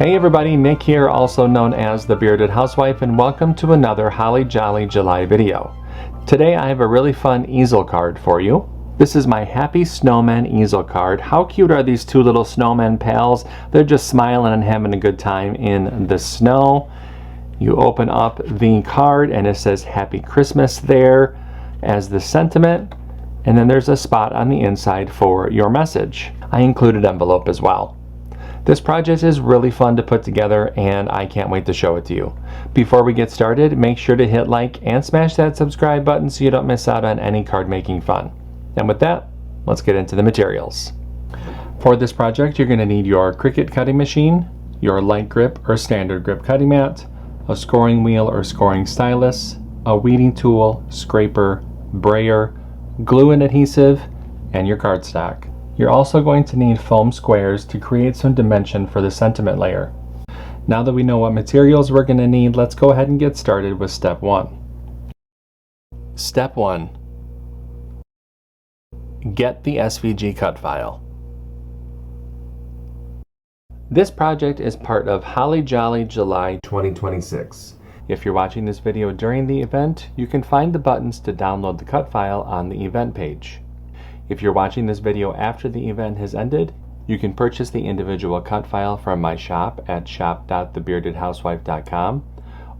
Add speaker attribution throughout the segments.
Speaker 1: Hey everybody, Nick here, also known as the Bearded Housewife, and welcome to another Holly Jolly July video. Today I have a really fun easel card for you. This is my Happy Snowmen Easel card. How cute are these two little snowmen pals? They're just smiling and having a good time in the snow. You open up the card and it says Happy Christmas there as the sentiment, and then there's a spot on the inside for your message. I included an envelope as well. This project is really fun to put together and I can't wait to show it to you. Before we get started, make sure to hit like and smash that subscribe button so you don't miss out on any card making fun. And with that, let's get into the materials. For this project, you're going to need your Cricut cutting machine, your light grip or standard grip cutting mat, a scoring wheel or scoring stylus, a weeding tool, scraper, brayer, glue and adhesive, and your cardstock. You're also going to need foam squares to create some dimension for the sentiment layer. Now that we know what materials we're going to need, let's go ahead and get started with step 1. Step 1. Get the SVG cut file. This project is part of Holly Jolly July 2026. If you're watching this video during the event, you can find the buttons to download the cut file on the event page. If you're watching this video after the event has ended, you can purchase the individual cut file from my shop at shop.thebeardedhousewife.com,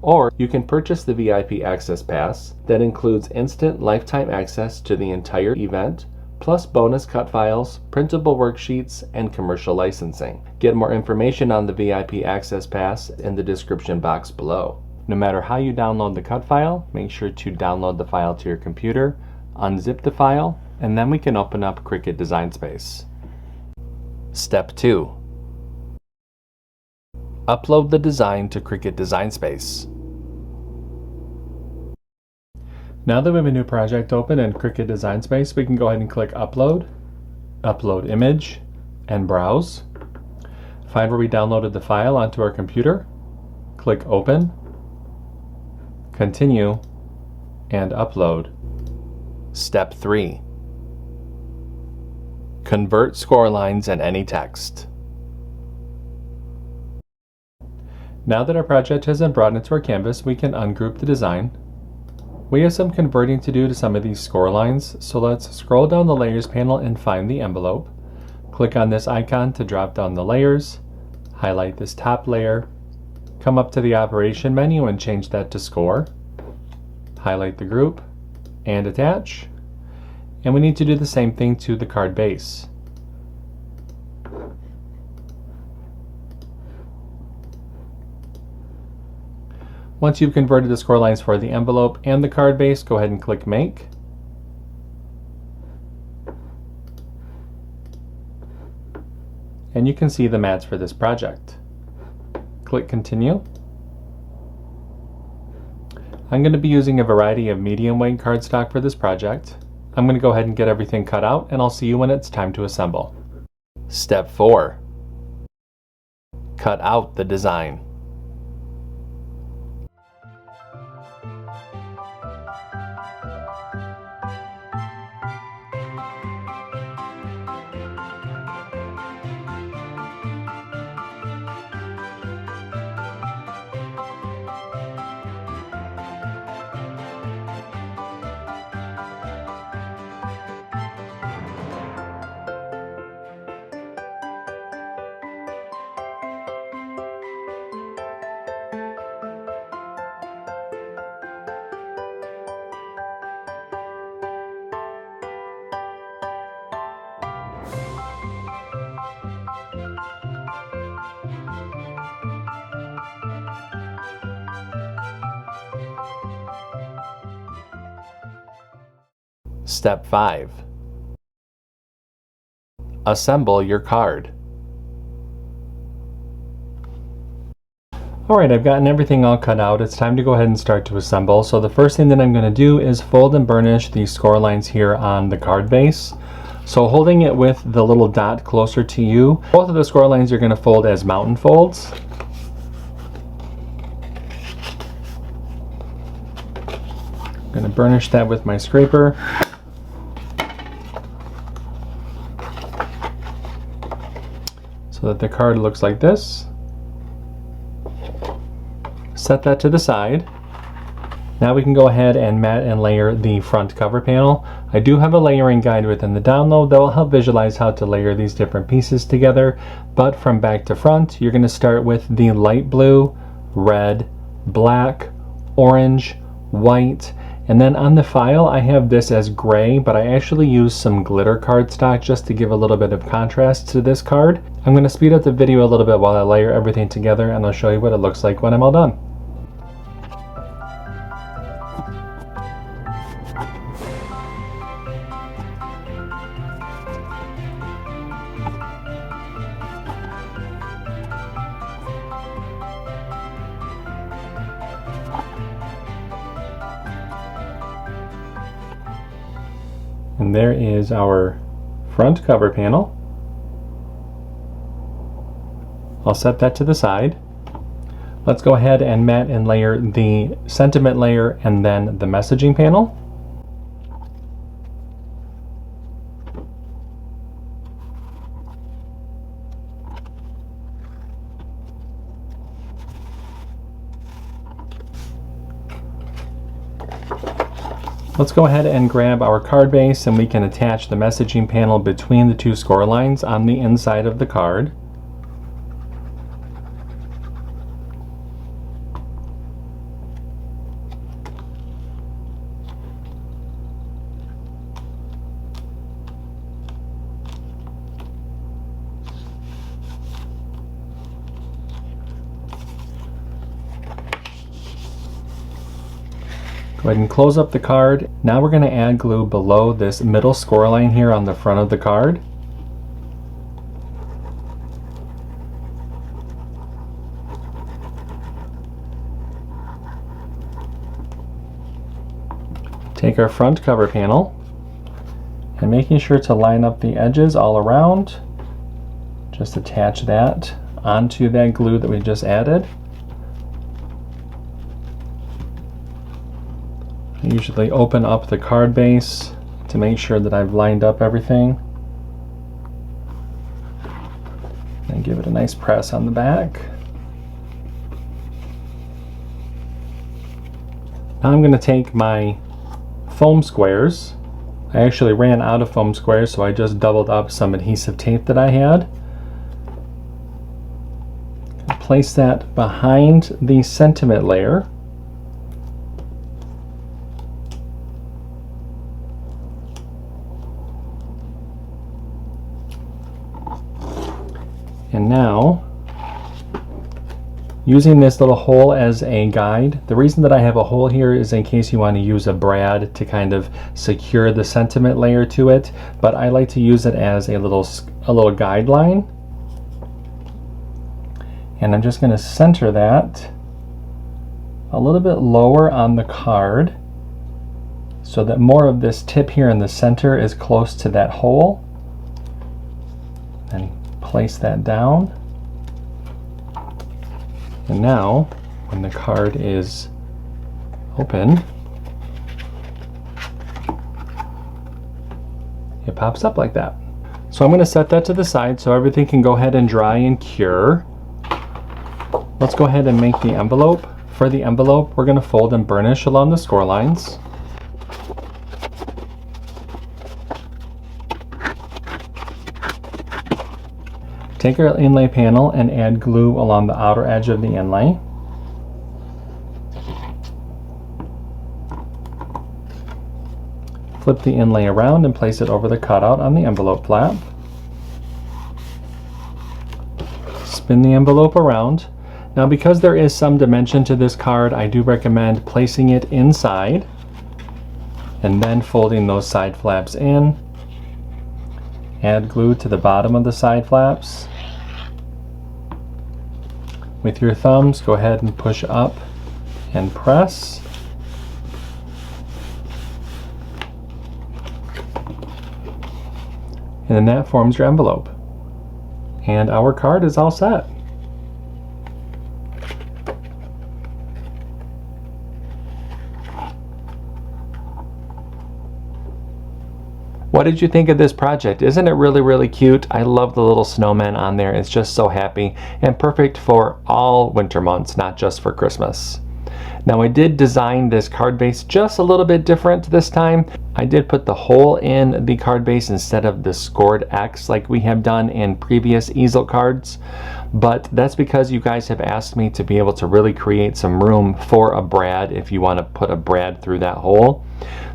Speaker 1: or you can purchase the VIP Access Pass that includes instant lifetime access to the entire event, plus bonus cut files, printable worksheets, and commercial licensing. Get more information on the VIP Access Pass in the description box below. No matter how you download the cut file, make sure to download the file to your computer, unzip the file, and then we can open up Cricut Design Space. Step 2. Upload the design to Cricut Design Space. Now that we have a new project open in Cricut Design Space, we can go ahead and click Upload, Upload Image, and Browse. Find where we downloaded the file onto our computer, click Open, Continue, and Upload. Step 3. Convert score lines and any text. Now that our project has been brought into our canvas, we can ungroup the design. We have some converting to do to some of these score lines, so let's scroll down the Layers panel and find the envelope. Click on this icon to drop down the layers, highlight this top layer, come up to the Operation menu and change that to Score, highlight the group, and attach. And we need to do the same thing to the card base. Once you've converted the score lines for the envelope and the card base, go ahead and click Make. And you can see the mats for this project. Click Continue. I'm going to be using a variety of medium weight cardstock for this project. I'm going to go ahead and get everything cut out, and I'll see you when it's time to assemble. Step 4. Cut out the design. Step 5. Assemble your card. Alright, I've gotten everything all cut out. It's time to go ahead and start to assemble. So the first thing that I'm going to do is fold and burnish these score lines here on the card base. So holding it with the little dot closer to you, both of the score lines are going to fold as mountain folds. I'm going to burnish that with my scraper. So that the card looks like this. set that to the side. Now we can go ahead and mat and layer the front cover panel. I do have a layering guide within the download that will help visualize how to layer these different pieces together. But from back to front, you're going to start with the light blue, red, black, orange, white, and then on the file I have this as gray, but I actually use some glitter cardstock just to give a little bit of contrast to this card. I'm going to speed up the video a little bit while I layer everything together, and I'll show you what it looks like when I'm all done. And there is our front cover panel. I'll set that to the side. Let's go ahead and mat and layer the sentiment layer and then the messaging panel. Let's go ahead and grab our card base, and we can attach the messaging panel between the two score lines on the inside of the card. Go ahead and close up the card. Now we're going to add glue below this middle score line here on the front of the card. Take our front cover panel and making sure to line up the edges all around. Just attach that onto that glue that we just added. I usually open up the card base to make sure that I've lined up everything. And give it a nice press on the back. Now I'm going to take my foam squares. I actually ran out of foam squares, so I just doubled up some adhesive tape that I had. Place that behind the sentiment layer. And now, using this little hole as a guide, the reason that I have a hole here is in case you want to use a brad to kind of secure the sentiment layer to it, but I like to use it as a little guideline. And I'm just going to center that a little bit lower on the card so that more of this tip here in the center is close to that hole. And place that down. And now, when the card is open, it pops up like that. So I'm going to set that to the side so everything can go ahead and dry and cure. Let's go ahead and make the envelope. For the envelope, we're going to fold and burnish along the score lines. Take our inlay panel and add glue along the outer edge of the inlay. Flip the inlay around and place it over the cutout on the envelope flap. Spin the envelope around. Now, because there is some dimension to this card, I do recommend placing it inside and then folding those side flaps in. Add glue to the bottom of the side flaps. With your thumbs, go ahead and push up and press. And then that forms your envelope. And our card is all set. What did you think of this project? Isn't it really cute? I love the little snowmen on there. It's just so happy and perfect for all winter months, not just for Christmas. Now I did design this card base just a little bit different this time. I did put the hole in the card base instead of the scored X like we have done in previous easel cards, but that's because you guys have asked me to be able to really create some room for a brad if you want to put a brad through that hole.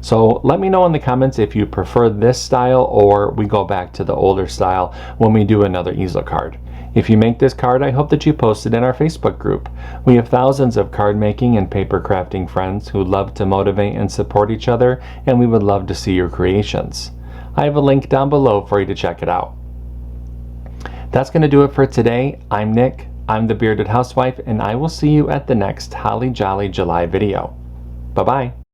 Speaker 1: So let me know in the comments if you prefer this style or we go back to the older style when we do another easel card. If you make this card, I hope that you post it in our Facebook group. We have thousands of card making and paper crafting friends who love to motivate and support each other, and we would love to see your creations. I have a link down below for you to check it out. That's going to do it for today. I'm Nick, I'm the Bearded Housewife, and I will see you at the next Holly Jolly July video. Bye-bye.